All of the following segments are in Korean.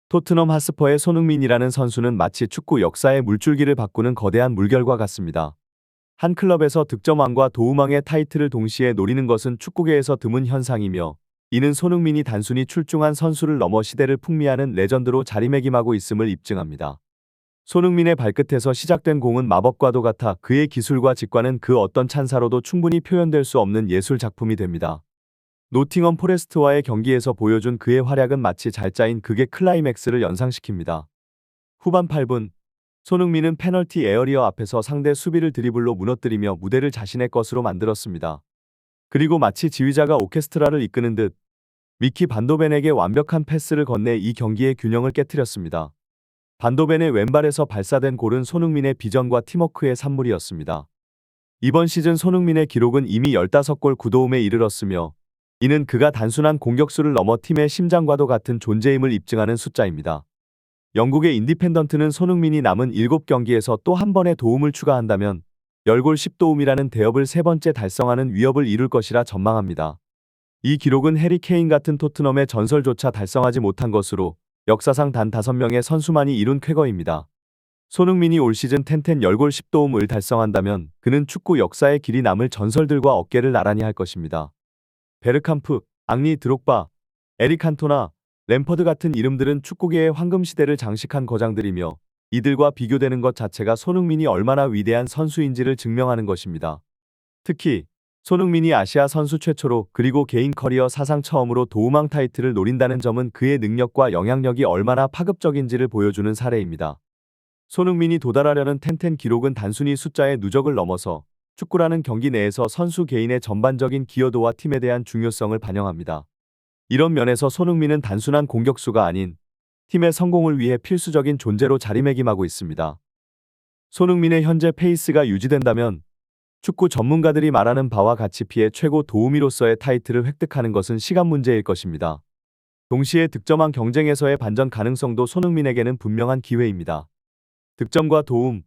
토트넘 핫스퍼의 손흥민이라는 선수는 마치 축구 역사의 물줄기를 바꾸는 거대한 물결과 같습니다. 한 클럽에서 득점왕과 도움왕의 타이틀을 동시에 노리는 것은 축구계에서 드문 현상이며, 이는 손흥민이 단순히 출중한 선수를 넘어 시대를 풍미하는 레전드로 자리매김하고 있음을 입증합니다. 손흥민의 발끝에서 시작된 공은 마법과도 같아 그의 기술과 직관은 그 어떤 찬사로도 충분히 표현될 수 없는 예술 작품이 됩니다. 노팅엄 포레스트와의 경기에서 보여준 그의 활약은 마치 잘 짜인 극의 클라이맥스를 연상시킵니다. 후반 8분, 손흥민은 페널티 에어리어 앞에서 상대 수비를 드리블로 무너뜨리며 무대를 자신의 것으로 만들었습니다. 그리고 마치 지휘자가 오케스트라를 이끄는 듯 미키 반도벤에게 완벽한 패스를 건네 이 경기의 균형을 깨뜨렸습니다. 반도벤의 왼발에서 발사된 골은 손흥민의 비전과 팀워크의 산물이었습니다. 이번 시즌 손흥민의 기록은 이미 15골 9도움에 이르렀으며, 이는 그가 단순한 공격수를 넘어 팀의 심장과도 같은 존재임을 입증하는 숫자입니다. 영국의 인디펜던트는 손흥민이 남은 7경기에서 또 한 번의 도움을 추가한다면 10골 10도움이라는 대업을 세 번째 달성하는 위협을 이룰 것이라 전망합니다. 이 기록은 해리 케인 같은 토트넘의 전설조차 달성하지 못한 것으로 역사상 단 5명의 선수만이 이룬 쾌거입니다. 손흥민이 올 시즌 10골 10도움을 달성한다면 그는 축구 역사의 길이 남을 전설들과 어깨를 나란히 할 것입니다. 베르캄프, 앙리 드록바, 에릭 칸토나, 램퍼드 같은 이름들은 축구계의 황금시대를 장식한 거장들이며, 이들과 비교되는 것 자체가 손흥민이 얼마나 위대한 선수인지를 증명하는 것입니다. 특히 손흥민이 아시아 선수 최초로 그리고 개인 커리어 사상 처음으로 도움왕 타이틀을 노린다는 점은 그의 능력과 영향력이 얼마나 파급적인지를 보여주는 사례입니다. 손흥민이 도달하려는 10 기록은 단순히 숫자의 누적을 넘어서 축구라는 경기 내에서 선수 개인의 전반적인 기여도와 팀에 대한 중요성을 반영합니다. 이런 면에서 손흥민은 단순한 공격수가 아닌 팀의 성공을 위해 필수적인 존재로 자리매김하고 있습니다. 손흥민의 현재 페이스가 유지된다면 축구 전문가들이 말하는 바와 같이 피해 최고 도우미로서의 타이틀을 획득하는 것은 시간 문제일 것입니다. 동시에 득점왕 경쟁에서의 반전 가능성도 손흥민에게는 분명한 기회입니다. 득점과 도움,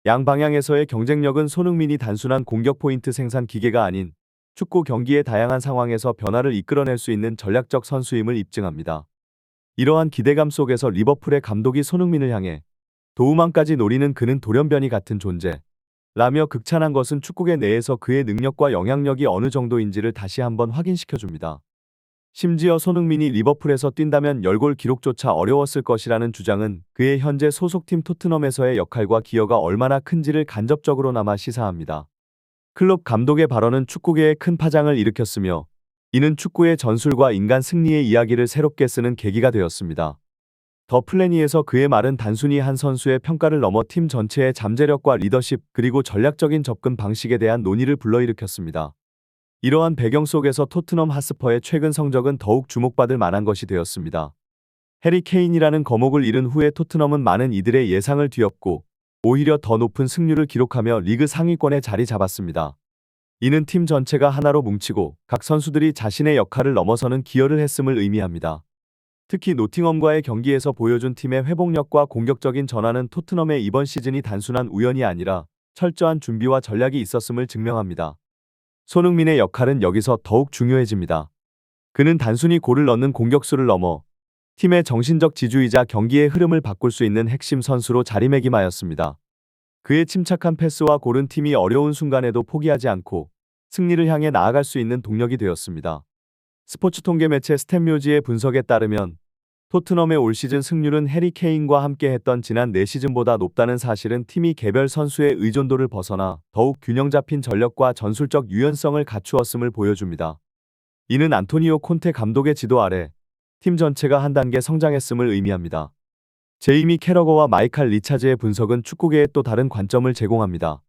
양 방향에서의 경쟁력은 손흥민이 단순한 공격 포인트 생산 기계가 아닌 축구 경기의 다양한 상황에서 변화를 이끌어낼 수 있는 전략적 선수임을 입증합니다. 이러한 기대감 속에서 리버풀의 감독이 손흥민을 향해 도움왕까지 노리는 그는 돌연변이 같은 존재 라며 극찬한 것은 축구계 내에서 그의 능력과 영향력이 어느 정도인지를 다시 한번 확인시켜줍니다. 심지어 손흥민이 리버풀에서 뛴다면 10골 기록조차 어려웠을 것이라는 주장은 그의 현재 소속팀 토트넘에서의 역할과 기여가 얼마나 큰지를 간접적으로나마 시사합니다. 클롭 감독의 발언은 축구계에 큰 파장을 일으켰으며, 이는 축구의 전술과 인간 승리의 이야기를 새롭게 쓰는 계기가 되었습니다. 더 플래니에서 그의 말은 단순히 한 선수의 평가를 넘어 팀 전체의 잠재력과 리더십 그리고 전략적인 접근 방식에 대한 논의를 불러일으켰습니다. 이러한 배경 속에서 토트넘 핫스퍼의 최근 성적은 더욱 주목받을 만한 것이 되었습니다. 해리 케인이라는 거목을 잃은 후에 토트넘은 많은 이들의 예상을 뒤엎고 오히려 더 높은 승률을 기록하며 리그 상위권에 자리 잡았습니다. 이는 팀 전체가 하나로 뭉치고 각 선수들이 자신의 역할을 넘어서는 기여를 했음을 의미합니다. 특히 노팅엄과의 경기에서 보여준 팀의 회복력과 공격적인 전환은 토트넘의 이번 시즌이 단순한 우연이 아니라 철저한 준비와 전략이 있었음을 증명합니다. 손흥민의 역할은 여기서 더욱 중요해집니다. 그는 단순히 골을 넣는 공격수를 넘어 팀의 정신적 지주이자 경기의 흐름을 바꿀 수 있는 핵심 선수로 자리매김하였습니다. 그의 침착한 패스와 골은 팀이 어려운 순간에도 포기하지 않고 승리를 향해 나아갈 수 있는 동력이 되었습니다. 스포츠 통계 매체 스탯뮤즈의 분석에 따르면 토트넘의 올 시즌 승률은 해리 케인과 함께 했던 지난 4시즌보다 높다는 사실은 팀이 개별 선수의 의존도를 벗어나 더욱 균형 잡힌 전력과 전술적 유연성을 갖추었음을 보여줍니다. 이는 안토니오 콘테 감독의 지도 아래 팀 전체가 한 단계 성장했음을 의미합니다. 제이미 캐러거와 마이칼 리차즈의 분석은 축구계에 또 다른 관점을 제공합니다.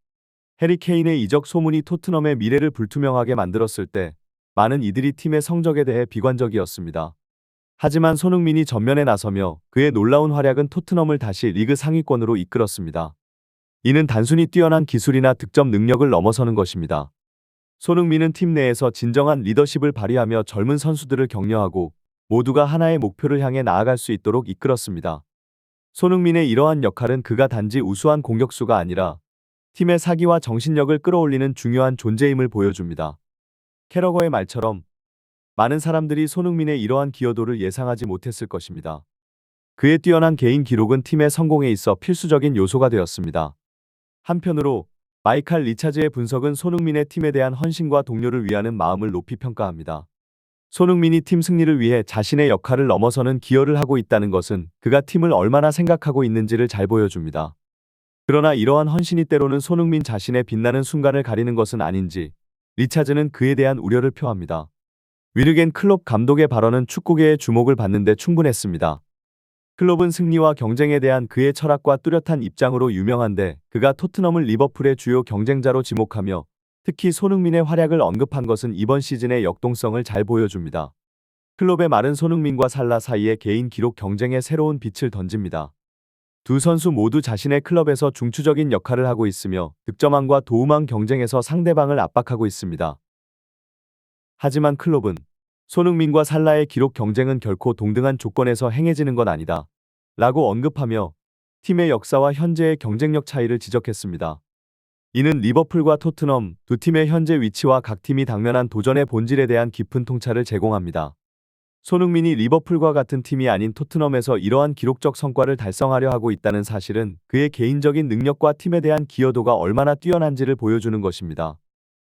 해리 케인의 이적 소문이 토트넘의 미래를 불투명하게 만들었을 때 많은 이들이 팀의 성적에 대해 비관적이었습니다. 하지만 손흥민이 전면에 나서며 그의 놀라운 활약은 토트넘을 다시 리그 상위권으로 이끌었습니다. 이는 단순히 뛰어난 기술이나 득점 능력을 넘어서는 것입니다. 손흥민은 팀 내에서 진정한 리더십을 발휘하며 젊은 선수들을 격려하고 모두가 하나의 목표를 향해 나아갈 수 있도록 이끌었습니다. 손흥민의 이러한 역할은 그가 단지 우수한 공격수가 아니라 팀의 사기와 정신력을 끌어올리는 중요한 존재임을 보여줍니다. 캐러거의 말처럼 많은 사람들이 손흥민의 이러한 기여도를 예상하지 못했을 것입니다. 그의 뛰어난 개인 기록은 팀의 성공에 있어 필수적인 요소가 되었습니다. 한편으로 마이칼 리차즈의 분석은 손흥민의 팀에 대한 헌신과 동료를 위하는 마음을 높이 평가합니다. 손흥민이 팀 승리를 위해 자신의 역할을 넘어서는 기여를 하고 있다는 것은 그가 팀을 얼마나 생각하고 있는지를 잘 보여줍니다. 그러나 이러한 헌신이 때로는 손흥민 자신의 빛나는 순간을 가리는 것은 아닌지 리차즈는 그에 대한 우려를 표합니다. 위르겐 클롭 감독의 발언은 축구계의 주목을 받는 데 충분했습니다. 클롭은 승리와 경쟁에 대한 그의 철학과 뚜렷한 입장으로 유명한데 그가 토트넘을 리버풀의 주요 경쟁자로 지목하며 특히 손흥민의 활약을 언급한 것은 이번 시즌의 역동성을 잘 보여줍니다. 클롭의 말은 손흥민과 살라 사이의 개인 기록 경쟁에 새로운 빛을 던집니다. 두 선수 모두 자신의 클럽에서 중추적인 역할을 하고 있으며 득점왕과 도움왕 경쟁에서 상대방을 압박하고 있습니다. 하지만 클롭은 손흥민과 살라의 기록 경쟁은 결코 동등한 조건에서 행해지는 건 아니다 라고 언급하며 팀의 역사와 현재의 경쟁력 차이를 지적했습니다. 이는 리버풀과 토트넘 두 팀의 현재 위치와 각 팀이 당면한 도전의 본질에 대한 깊은 통찰을 제공합니다. 손흥민이 리버풀과 같은 팀이 아닌 토트넘에서 이러한 기록적 성과를 달성하려 하고 있다는 사실은 그의 개인적인 능력과 팀에 대한 기여도가 얼마나 뛰어난지를 보여주는 것입니다.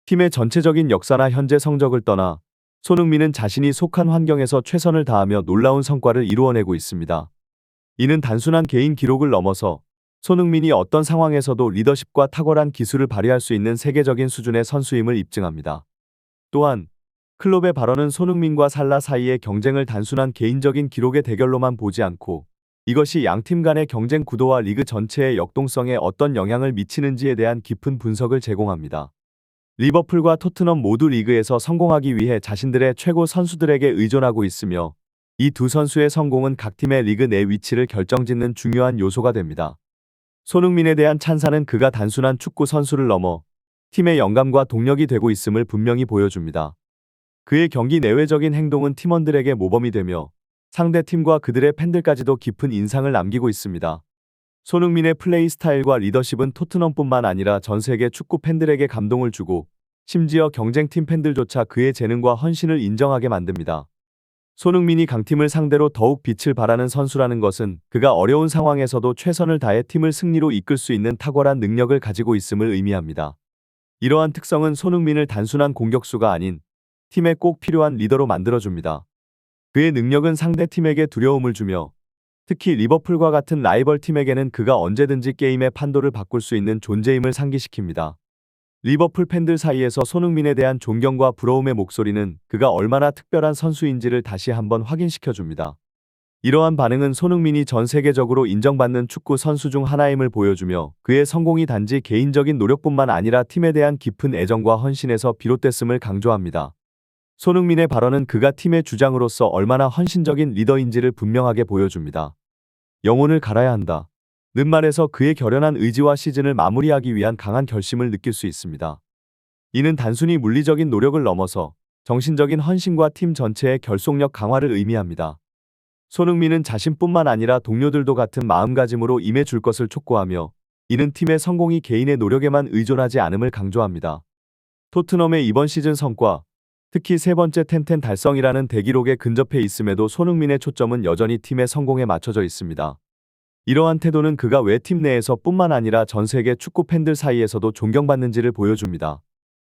팀의 전체적인 역사나 현재 성적을 떠나 손흥민은 자신이 속한 환경에서 최선을 다하며 놀라운 성과를 이루어내고 있습니다. 이는 단순한 개인 기록을 넘어서 손흥민이 어떤 상황에서도 리더십과 탁월한 기술을 발휘할 수 있는 세계적인 수준의 선수임을 입증합니다. 또한 클롭의 발언은 손흥민과 살라 사이의 경쟁을 단순한 개인적인 기록의 대결로만 보지 않고 이것이 양팀 간의 경쟁 구도와 리그 전체의 역동성에 어떤 영향을 미치는지에 대한 깊은 분석을 제공합니다. 리버풀과 토트넘 모두 리그에서 성공하기 위해 자신들의 최고 선수들에게 의존하고 있으며 이 두 선수의 성공은 각 팀의 리그 내 위치를 결정짓는 중요한 요소가 됩니다. 손흥민에 대한 찬사는 그가 단순한 축구 선수를 넘어 팀의 영감과 동력이 되고 있음을 분명히 보여줍니다. 그의 경기 내외적인 행동은 팀원들에게 모범이 되며 상대팀과 그들의 팬들까지도 깊은 인상을 남기고 있습니다. 손흥민의 플레이 스타일과 리더십은 토트넘뿐만 아니라 전 세계 축구 팬들에게 감동을 주고 심지어 경쟁팀 팬들조차 그의 재능과 헌신을 인정하게 만듭니다. 손흥민이 강팀을 상대로 더욱 빛을 발하는 선수라는 것은 그가 어려운 상황에서도 최선을 다해 팀을 승리로 이끌 수 있는 탁월한 능력을 가지고 있음을 의미합니다. 이러한 특성은 손흥민을 단순한 공격수가 아닌 팀에 꼭 필요한 리더로 만들어줍니다. 그의 능력은 상대팀에게 두려움을 주며 특히 리버풀과 같은 라이벌 팀에게는 그가 언제든지 게임의 판도를 바꿀 수 있는 존재임을 상기시킵니다. 리버풀 팬들 사이에서 손흥민에 대한 존경과 부러움의 목소리는 그가 얼마나 특별한 선수인지를 다시 한번 확인시켜줍니다. 이러한 반응은 손흥민이 전 세계적으로 인정받는 축구 선수 중 하나임을 보여주며 그의 성공이 단지 개인적인 노력뿐만 아니라 팀에 대한 깊은 애정과 헌신에서 비롯됐음을 강조합니다. 손흥민의 발언은 그가 팀의 주장으로서 얼마나 헌신적인 리더인지를 분명하게 보여줍니다. 영혼을 갈아야 한다. 는 말에서 그의 결연한 의지와 시즌을 마무리하기 위한 강한 결심을 느낄 수 있습니다. 이는 단순히 물리적인 노력을 넘어서 정신적인 헌신과 팀 전체의 결속력 강화를 의미합니다. 손흥민은 자신뿐만 아니라 동료들도 같은 마음가짐으로 임해줄 것을 촉구하며 이는 팀의 성공이 개인의 노력에만 의존하지 않음을 강조합니다. 토트넘의 이번 시즌 성과, 특히 세 번째 텐텐 달성이라는 대기록에 근접해 있음에도 손흥민의 초점은 여전히 팀의 성공에 맞춰져 있습니다. 이러한 태도는 그가 왜 팀 내에서 뿐만 아니라 전 세계 축구 팬들 사이에서도 존경받는지를 보여줍니다.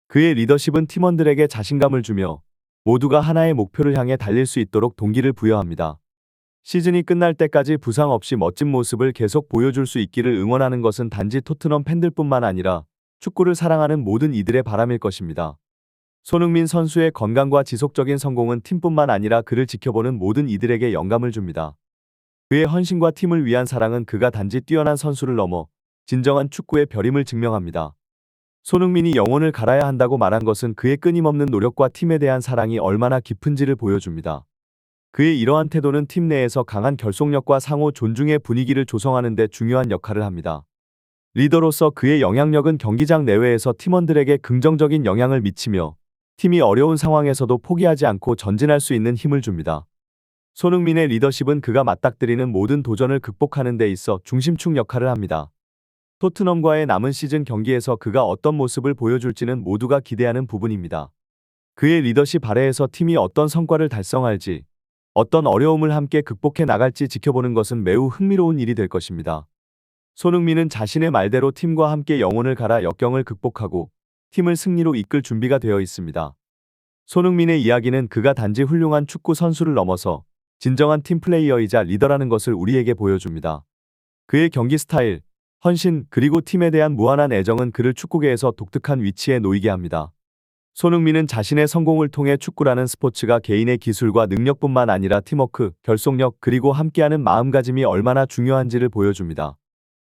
그의 리더십은 팀원들에게 자신감을 주며 모두가 하나의 목표를 향해 달릴 수 있도록 동기를 부여합니다. 시즌이 끝날 때까지 부상 없이 멋진 모습을 계속 보여줄 수 있기를 응원하는 것은 단지 토트넘 팬들뿐만 아니라 축구를 사랑하는 모든 이들의 바람일 것입니다. 손흥민 선수의 건강과 지속적인 성공은 팀뿐만 아니라 그를 지켜보는 모든 이들에게 영감을 줍니다. 그의 헌신과 팀을 위한 사랑은 그가 단지 뛰어난 선수를 넘어 진정한 축구의 별임을 증명합니다. 손흥민이 영혼을 갈아야 한다고 말한 것은 그의 끊임없는 노력과 팀에 대한 사랑이 얼마나 깊은지를 보여줍니다. 그의 이러한 태도는 팀 내에서 강한 결속력과 상호 존중의 분위기를 조성하는 데 중요한 역할을 합니다. 리더로서 그의 영향력은 경기장 내외에서 팀원들에게 긍정적인 영향을 미치며 팀이 어려운 상황에서도 포기하지 않고 전진할 수 있는 힘을 줍니다. 손흥민의 리더십은 그가 맞닥뜨리는 모든 도전을 극복하는 데 있어 중심축 역할을 합니다. 토트넘과의 남은 시즌 경기에서 그가 어떤 모습을 보여줄지는 모두가 기대하는 부분입니다. 그의 리더십 아래에서 팀이 어떤 성과를 달성할지, 어떤 어려움을 함께 극복해 나갈지 지켜보는 것은 매우 흥미로운 일이 될 것입니다. 손흥민은 자신의 말대로 팀과 함께 영혼을 갈아 역경을 극복하고 팀을 승리로 이끌 준비가 되어 있습니다. 손흥민의 이야기는 그가 단지 훌륭한 축구 선수를 넘어서 진정한 팀 플레이어이자 리더라는 것을 우리에게 보여줍니다. 그의 경기 스타일, 헌신, 그리고 팀에 대한 무한한 애정은 그를 축구계에서 독특한 위치에 놓이게 합니다. 손흥민은 자신의 성공을 통해 축구라는 스포츠가 개인의 기술과 능력뿐만 아니라 팀워크, 결속력, 그리고 함께하는 마음가짐이 얼마나 중요한지를 보여줍니다.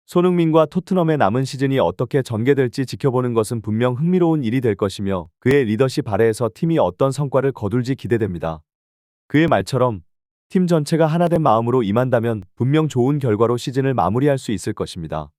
손흥민과 토트넘의 남은 시즌이 어떻게 전개될지 지켜보는 것은 분명 흥미로운 일이 될 것이며 그의 리더십 아래에서 팀이 어떤 성과를 거둘지 기대됩니다. 그의 말처럼 팀 전체가 하나된 마음으로 임한다면 분명 좋은 결과로 시즌을 마무리할 수 있을 것입니다.